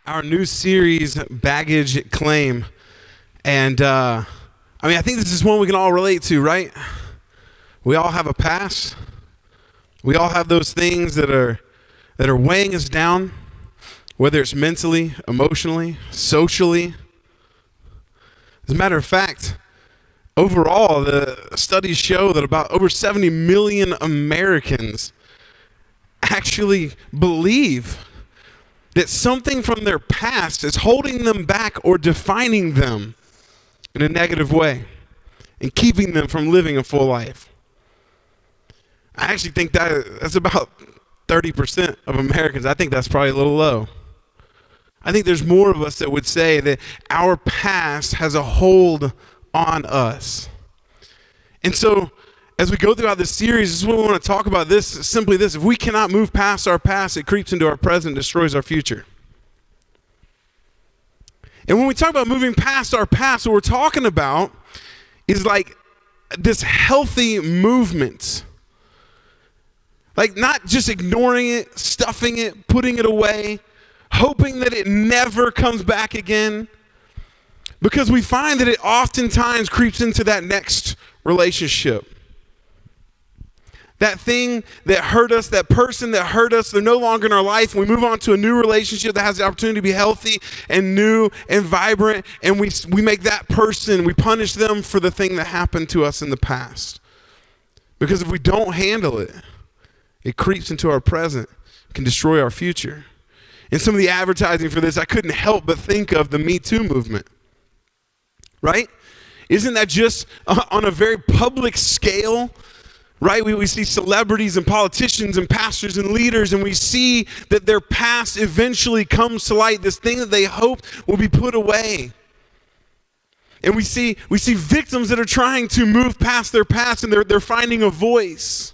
our new series, Baggage Claim. And I think this is one we can all relate to, right? We all have a past. We all have those things that are weighing us down, whether it's mentally, emotionally, socially. As a matter of fact, overall, the studies show that about over 70 million Americans actually believe that something from their past is holding them back or defining them in a negative way and keeping them from living a full life. I actually think that's about 30% of Americans. I think that's probably a little low. I think there's more of us that would say that our past has a hold on us. And so as we go throughout this series, this is what we want to talk about. Simply this: if we cannot move past our past, it creeps into our present, destroys our future. And when we talk about moving past our past, what we're talking about is like this healthy movement. Like not just ignoring it, stuffing it, putting it away, hoping that it never comes back again. Because we find that it oftentimes creeps into that next relationship. That thing that hurt us, that person that hurt us, they're no longer in our life. We move on to a new relationship that has the opportunity to be healthy and new and vibrant. And we make that person, we punish them for the thing that happened to us in the past. Because if we don't handle it, it creeps into our present, can destroy our future. And some of the advertising for this, I couldn't help but think of the Me Too movement. Right? Isn't that just on a very public scale? Right? We see celebrities and politicians and pastors and leaders, and we see that their past eventually comes to light, this thing that they hoped will be put away. And we see victims that are trying to move past their past, and they're finding a voice.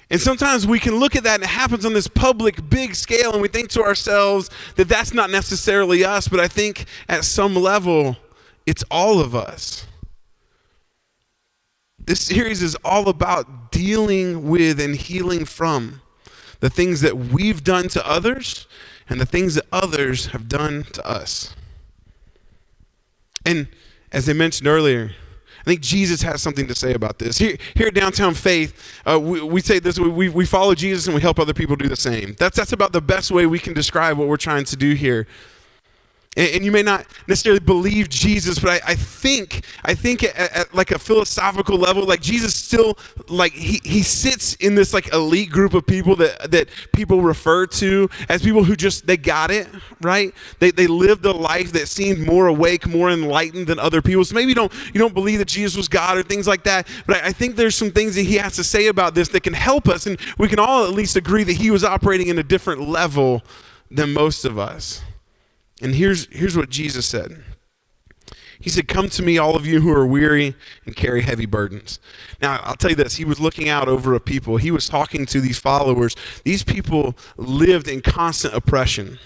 And sometimes we can look at that, and it happens on this public, big scale, and we think to ourselves that that's not necessarily us, but I think at some level, it's all of us. This series is all about dealing with and healing from the things that we've done to others and the things that others have done to us. And as I mentioned earlier, I think Jesus has something to say about this. Here at Downtown Faith, we say this: we follow Jesus and we help other people do the same. That's about the best way we can describe what we're trying to do here. And you may not necessarily believe Jesus, but I think at like a philosophical level, like Jesus still, like he sits in this like elite group of people that people refer to as people who just, they got it, right? They lived a life that seemed more awake, more enlightened than other people. So maybe you don't believe that Jesus was God or things like that, but I think there's some things that he has to say about this that can help us, and we can all at least agree that he was operating in a different level than most of us. And here's what Jesus said. He said, "Come to me, all of you who are weary and carry heavy burdens." Now, I'll tell you this. He was looking out over a people. He was talking to these followers. These people lived in constant oppression.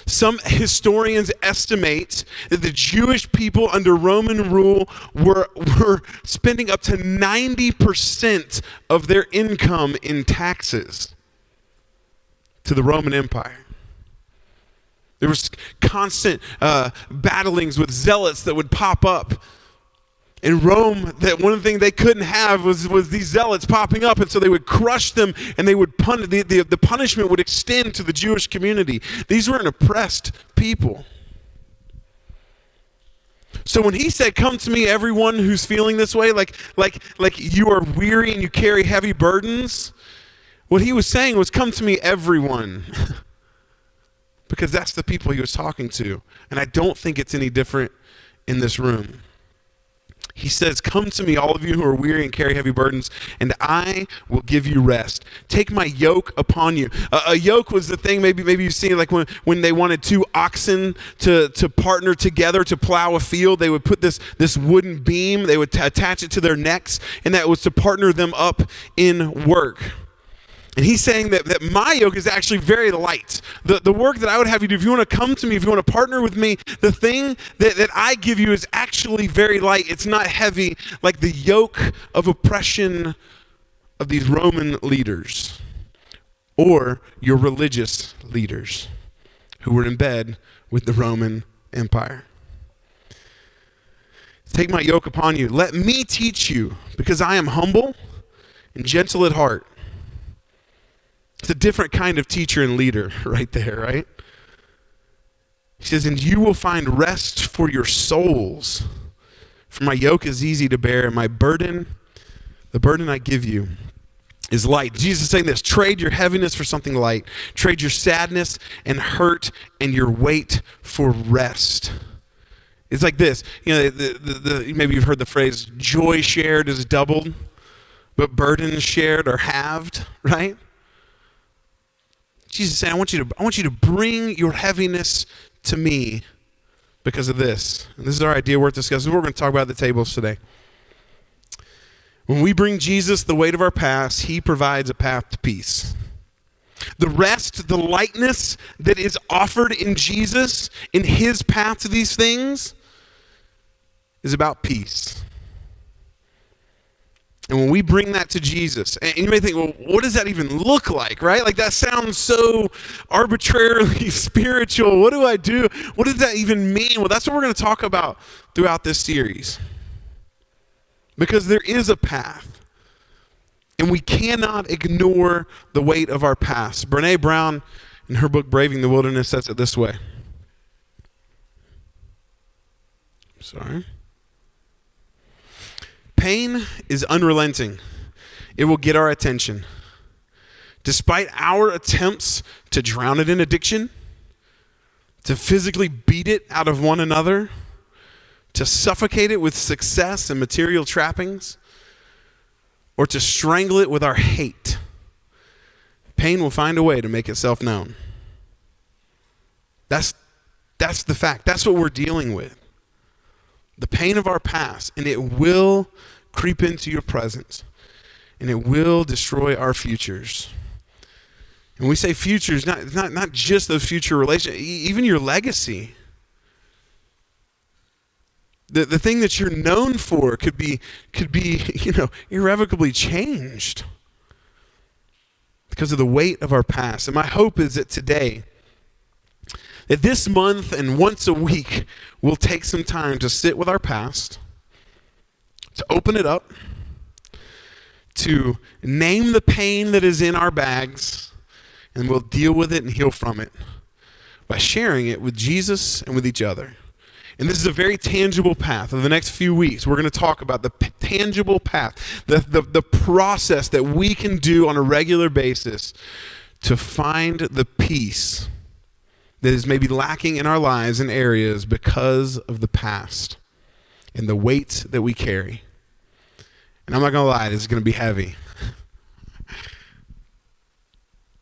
Some historians estimate that the Jewish people under Roman rule were spending up to 90% of their income in taxes to the Roman Empire. There was constant battlings with zealots that would pop up in Rome. That one of the things they couldn't have was these zealots popping up, and so they would crush them, and they would the punishment would extend to the Jewish community. These were an oppressed people. So when he said, "Come to me, everyone who's feeling this way, like you are weary and you carry heavy burdens," what he was saying was, "Come to me, everyone." Because that's the people he was talking to. And I don't think it's any different in this room. He says, "Come to me, all of you who are weary and carry heavy burdens, and I will give you rest. Take my yoke upon you." A yoke was the thing, maybe you've seen, like when they wanted two oxen to partner together to plow a field, they would put this wooden beam, they would attach it to their necks, and that was to partner them up in work. And he's saying that my yoke is actually very light. The work that I would have you do, if you want to come to me, if you want to partner with me, the thing that I give you is actually very light. It's not heavy like the yoke of oppression of these Roman leaders or your religious leaders who were in bed with the Roman Empire. Take my yoke upon you. Let me teach you, because I am humble and gentle at heart. It's a different kind of teacher and leader right there, right? He says, and you will find rest for your souls. For my yoke is easy to bear, and my burden, the burden I give you, is light. Jesus is saying this: trade your heaviness for something light. Trade your sadness and hurt and your weight for rest. It's like this. You know, maybe you've heard the phrase, joy shared is doubled, but burdens shared are halved, right? Jesus is saying, I want you to bring your heaviness to me because of this. And this is our idea worth discussing. This is what we're going to talk about at the tables today. When we bring Jesus the weight of our past, he provides a path to peace. The rest, the lightness that is offered in Jesus, in his path to these things, is about peace. And when we bring that to Jesus, and you may think, well, what does that even look like, right? Like, that sounds so arbitrarily spiritual. What do I do? What does that even mean? Well, that's what we're going to talk about throughout this series. Because there is a path, and we cannot ignore the weight of our past. Brené Brown, in her book, Braving the Wilderness, says it this way. Pain is unrelenting. It will get our attention. Despite our attempts to drown it in addiction, to physically beat it out of one another, to suffocate it with success and material trappings, or to strangle it with our hate, pain will find a way to make itself known. That's the fact. That's what we're dealing with. The pain of our past, and it will creep into your present, and it will destroy our futures. And we say futures, not just those future relationships, even your legacy. The thing that you're known for could be irrevocably changed because of the weight of our past. And my hope is that today, that this month and once a week, we'll take some time to sit with our past, to open it up, to name the pain that is in our bags, and we'll deal with it and heal from it by sharing it with Jesus and with each other. And this is a very tangible path. In the next few weeks, we're going to talk about the tangible path, the process that we can do on a regular basis to find the peace that is maybe lacking in our lives in areas because of the past and the weight that we carry. And I'm not going to lie, this is going to be heavy.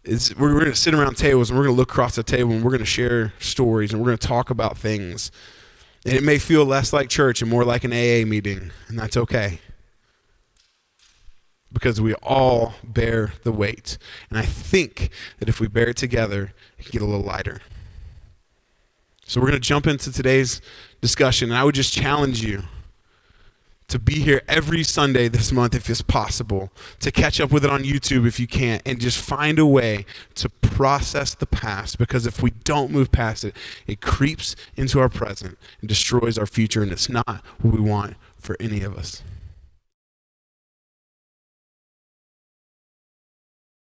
We're going to sit around tables, and we're going to look across the table, and we're going to share stories, and we're going to talk about things. And it may feel less like church and more like an AA meeting, and that's okay. Because we all bear the weight. And I think that if we bear it together, it can get a little lighter. So we're going to jump into today's discussion, and I would just challenge you to be here every Sunday this month if it's possible, to catch up with it on YouTube if you can't, and just find a way to process the past, because if we don't move past it, it creeps into our present and destroys our future, and it's not what we want for any of us.